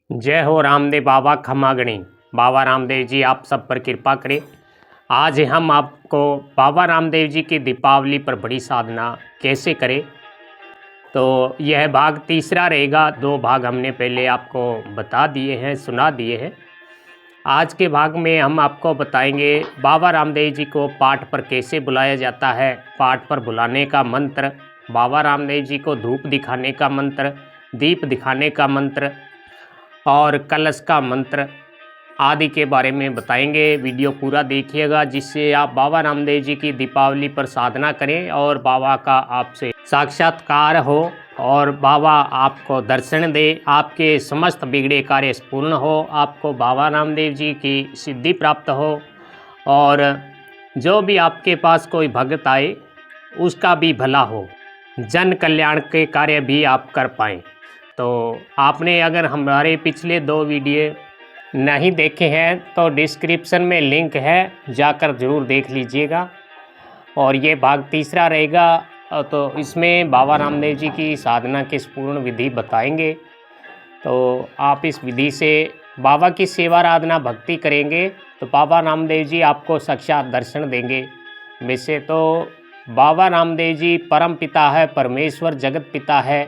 जय हो रामदेव बाबा खमागणी। बाबा रामदेव जी आप सब पर कृपा करें। आज हम आपको बाबा रामदेव जी की दीपावली पर बड़ी साधना कैसे करें, तो यह भाग तीसरा रहेगा। 2 भाग हमने पहले आपको बता दिए हैं, सुना दिए हैं। आज के भाग में हम आपको बताएंगे बाबा रामदेव जी को पाठ पर कैसे बुलाया जाता है, पाठ पर बुलाने का मंत्र, बाबा रामदेव जी को धूप दिखाने का मंत्र, दीप दिखाने का मंत्र और कलश का मंत्र आदि के बारे में बताएंगे। वीडियो पूरा देखिएगा जिससे आप बाबा रामदेव जी की दीपावली पर साधना करें और बाबा का आपसे साक्षात्कार हो और बाबा आपको दर्शन दे, आपके समस्त बिगड़े कार्य पूर्ण हो, आपको बाबा रामदेव जी की सिद्धि प्राप्त हो और जो भी आपके पास कोई भक्त आए उसका भी भला हो, जन कल्याण के कार्य भी आप कर पाएँ। तो आपने अगर हमारे पिछले 2 वीडियो नहीं देखे हैं तो डिस्क्रिप्शन में लिंक है, जाकर ज़रूर देख लीजिएगा। और ये भाग तीसरा रहेगा, तो इसमें बाबा रामदेव जी की साधना की पूर्ण विधि बताएंगे। तो आप इस विधि से बाबा की सेवा आराधना भक्ति करेंगे तो बाबा रामदेव जी आपको साक्षात दर्शन देंगे। वैसे तो बाबा रामदेव जी परम पिता है, परमेश्वर जगत पिता है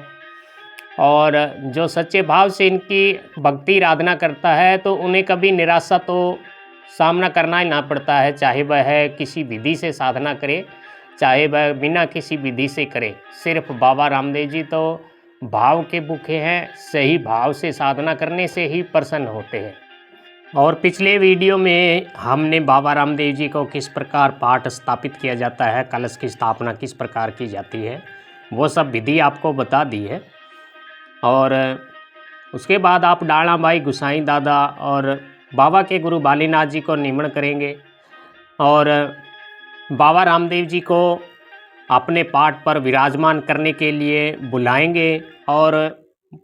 और जो सच्चे भाव से इनकी भक्ति आराधना करता है तो उन्हें कभी निराशा तो सामना करना ही ना पड़ता है, चाहे वह किसी विधि से साधना करे, चाहे वह बिना किसी विधि से करे। सिर्फ बाबा रामदेव जी तो भाव के भूखे हैं, सही भाव से साधना करने से ही प्रसन्न होते हैं। और पिछले वीडियो में हमने बाबा रामदेव जी को किस प्रकार पाठ स्थापित किया जाता है, कलश की स्थापना किस प्रकार की जाती है, वो सब विधि आपको बता दी है। और उसके बाद आप डाणा भाई गुसाई दादा और बाबा के गुरु बालीनाथ जी को निमंत्रण करेंगे और बाबा रामदेव जी को अपने पाठ पर विराजमान करने के लिए बुलाएंगे और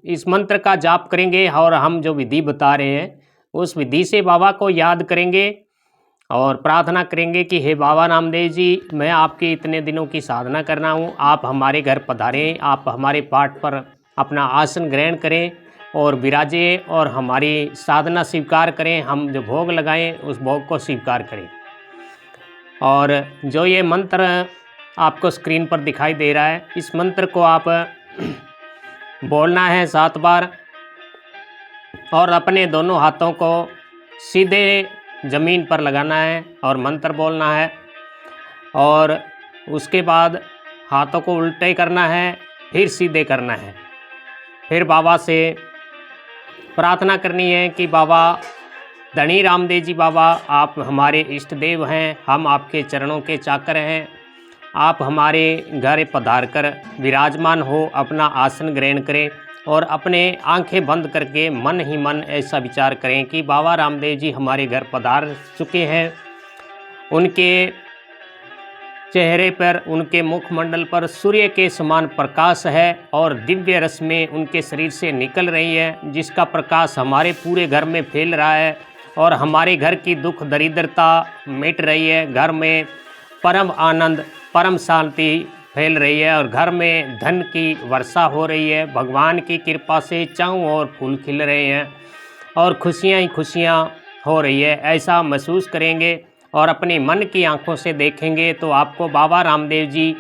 इस मंत्र का जाप करेंगे और हम जो विधि बता रहे हैं उस विधि से बाबा को याद करेंगे और प्रार्थना करेंगे कि हे बाबा रामदेव जी, मैं आपके इतने दिनों की साधना करना हूँ, आप हमारे घर पधारें, आप हमारे पाठ पर अपना आसन ग्रहण करें और विराजें और हमारी साधना स्वीकार करें, हम जो भोग लगाएं उस भोग को स्वीकार करें। और जो ये मंत्र आपको स्क्रीन पर दिखाई दे रहा है, इस मंत्र को आप बोलना है 7 बार और अपने दोनों हाथों को सीधे ज़मीन पर लगाना है और मंत्र बोलना है और उसके बाद हाथों को उल्टे करना है, फिर सीधे करना है। फिर बाबा से प्रार्थना करनी है कि बाबा धनी रामदेव जी, बाबा आप हमारे इष्ट देव हैं, हम आपके चरणों के चाकर हैं, आप हमारे घर पधार कर विराजमान हो, अपना आसन ग्रहण करें और अपने आंखें बंद करके मन ही मन ऐसा विचार करें कि बाबा रामदेव जी हमारे घर पधार चुके हैं। उनके चेहरे पर, उनके मुखमंडल पर सूर्य के समान प्रकाश है और दिव्य रश्मि उनके शरीर से निकल रही है, जिसका प्रकाश हमारे पूरे घर में फैल रहा है और हमारे घर की दुख दरिद्रता मिट रही है। घर में परम आनंद, परम शांति फैल रही है और घर में धन की वर्षा हो रही है। भगवान की कृपा से चारों ओर फूल खिल रहे हैं और खुशियाँ ही खुशियाँ हो रही है, ऐसा महसूस करेंगे और अपनी मन की आंखों से देखेंगे तो आपको बाबा रामदेव जी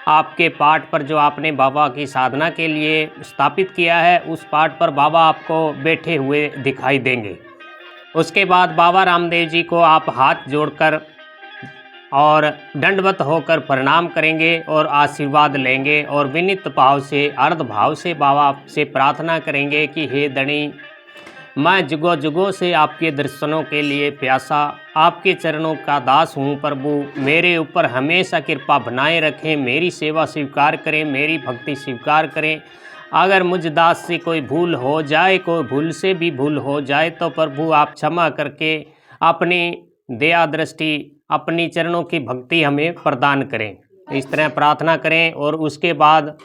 आपके पाठ पर, जो आपने बाबा की साधना के लिए स्थापित किया है, उस पाठ पर बाबा आपको बैठे हुए दिखाई देंगे। उसके बाद बाबा रामदेव जी को आप हाथ जोड़कर और दंडवत होकर प्रणाम करेंगे और आशीर्वाद लेंगे और विनीत भाव से, अर्ध भाव से बाबा से प्रार्थना करेंगे कि हे धनी, मैं जुगों जुगों से आपके दर्शनों के लिए प्यासा, आपके चरणों का दास हूँ प्रभु, मेरे ऊपर हमेशा कृपा बनाए रखें, मेरी सेवा स्वीकार करें, मेरी भक्ति स्वीकार करें। अगर मुझ दास से कोई भूल हो जाए, कोई भूल से भी भूल हो जाए तो प्रभु आप क्षमा करके अपनी दया दृष्टि, अपनी चरणों की भक्ति हमें प्रदान करें। इस तरह प्रार्थना करें और उसके बाद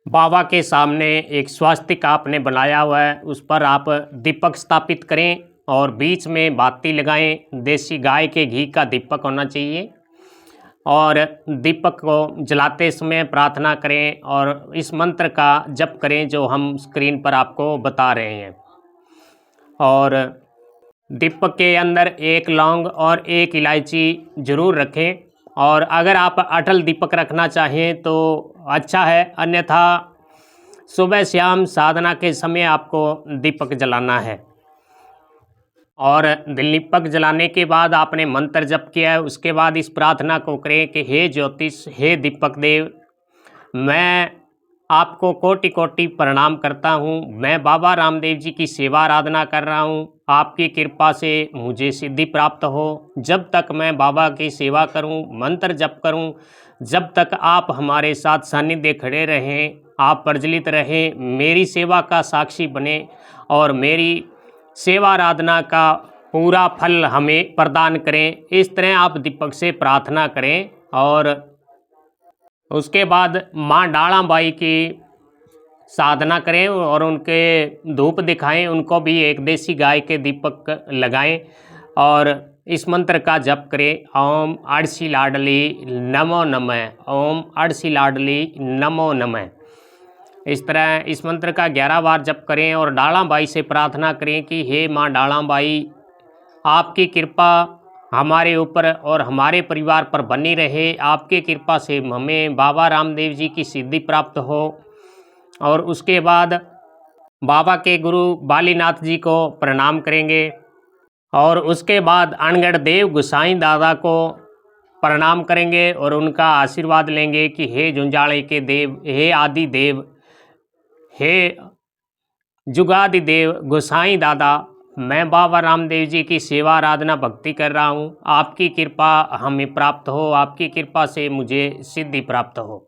बाबा के सामने एक स्वास्तिक आपने बनाया हुआ है, उस पर आप दीपक स्थापित करें और बीच में बाती लगाएं। देसी गाय के घी का दीपक होना चाहिए और दीपक को जलाते समय प्रार्थना करें और इस मंत्र का जप करें जो हम स्क्रीन पर आपको बता रहे हैं। और दीपक के अंदर एक लौंग और एक इलायची ज़रूर रखें। और अगर आप अटल दीपक रखना चाहें तो अच्छा है, अन्यथा सुबह शाम साधना के समय आपको दीपक जलाना है। और दीपक जलाने के बाद आपने मंत्र जप किया है, उसके बाद इस प्रार्थना को करें कि हे ज्योतिष, हे दीपक देव, मैं आपको कोटि कोटि प्रणाम करता हूँ। मैं बाबा रामदेव जी की सेवा आराधना कर रहा हूँ। आपकी कृपा से मुझे सिद्धि प्राप्त हो। जब तक मैं बाबा की सेवा करूँ, मंत्र जप करूँ, जब तक आप हमारे साथ सानिध्य खड़े रहें, आप प्रज्वलित रहें, मेरी सेवा का साक्षी बने और मेरी सेवा आराधना का पूरा फल हमें प्रदान करें। इस तरह आप दीपक से प्रार्थना करें। और उसके बाद माँ डालाबाई की साधना करें और उनके धूप दिखाएं। उनको भी एक देसी गाय के दीपक लगाएं और इस मंत्र का जप करें, ओम अड़सी लाडली नमो नमः, ओम अड़सी लाडली नमो नमः। इस तरह इस मंत्र का 11 बार जप करें और डालाबाई से प्रार्थना करें कि हे माँ डालाबाई, आपकी कृपा हमारे ऊपर और हमारे परिवार पर बनी रहे। आपके कृपा से हमें बाबा रामदेव जी की सिद्धि प्राप्त हो। और उसके बाद बाबा के गुरु बालीनाथ जी को प्रणाम करेंगे और उसके बाद अनगढ़ देव गुसाई दादा को प्रणाम करेंगे और उनका आशीर्वाद लेंगे कि हे जुंजाड़े के देव, हे आदि देव, हे जुगादि देव गोसाई दादा, मैं बाबा रामदेव जी की सेवा आराधना भक्ति कर रहा हूँ। आपकी कृपा हमें प्राप्त हो, आपकी कृपा से मुझे सिद्धि प्राप्त हो।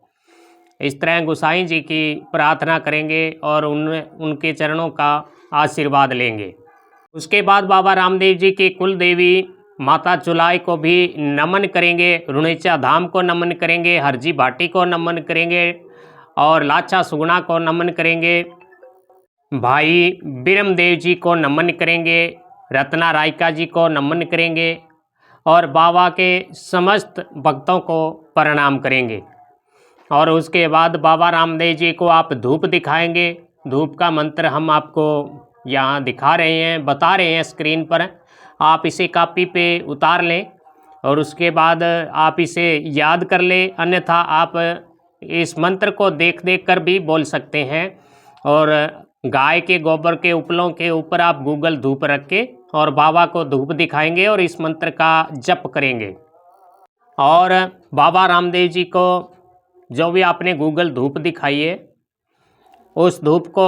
इस तरह गोसाई जी की प्रार्थना करेंगे और उनके चरणों का आशीर्वाद लेंगे। उसके बाद बाबा रामदेव जी की कुल देवी माता चुलाई को भी नमन करेंगे, रुणेचा धाम को नमन करेंगे, हरजी भाटी को नमन करेंगे और लाचा सुगुणा को नमन करेंगे, भाई बिरमदेव जी को नमन करेंगे, रत्ना रायका जी को नमन करेंगे और बाबा के समस्त भक्तों को प्रणाम करेंगे। और उसके बाद बाबा रामदेव जी को आप धूप दिखाएंगे। धूप का मंत्र हम आपको यहाँ दिखा रहे हैं, बता रहे हैं स्क्रीन पर। आप इसे कॉपी पे उतार लें और उसके बाद आप इसे याद कर लें, अन्यथा आप इस मंत्र को देख देख कर भी बोल सकते हैं। और गाय के गोबर के उपलों के ऊपर आप गूगल धूप रख के और बाबा को धूप दिखाएंगे और इस मंत्र का जप करेंगे। और बाबा रामदेव जी को जो भी आपने गूगल धूप दिखाई है, उस धूप को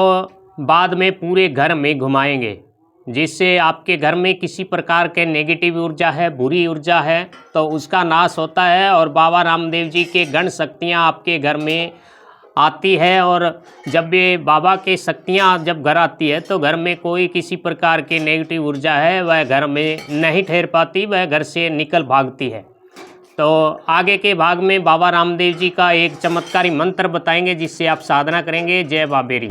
बाद में पूरे घर में घुमाएंगे, जिससे आपके घर में किसी प्रकार के नेगेटिव ऊर्जा है, बुरी ऊर्जा है, तो उसका नाश होता है और बाबा रामदेव जी के गण शक्तियाँ आपके घर में आती है। और जब ये बाबा के शक्तियाँ जब घर आती है तो घर में कोई किसी प्रकार की नेगेटिव ऊर्जा है वह घर में नहीं ठहर पाती, वह घर से निकल भागती है। तो आगे के भाग में बाबा रामदेव जी का एक चमत्कारी मंत्र बताएंगे जिससे आप साधना करेंगे। जय बाबेरी।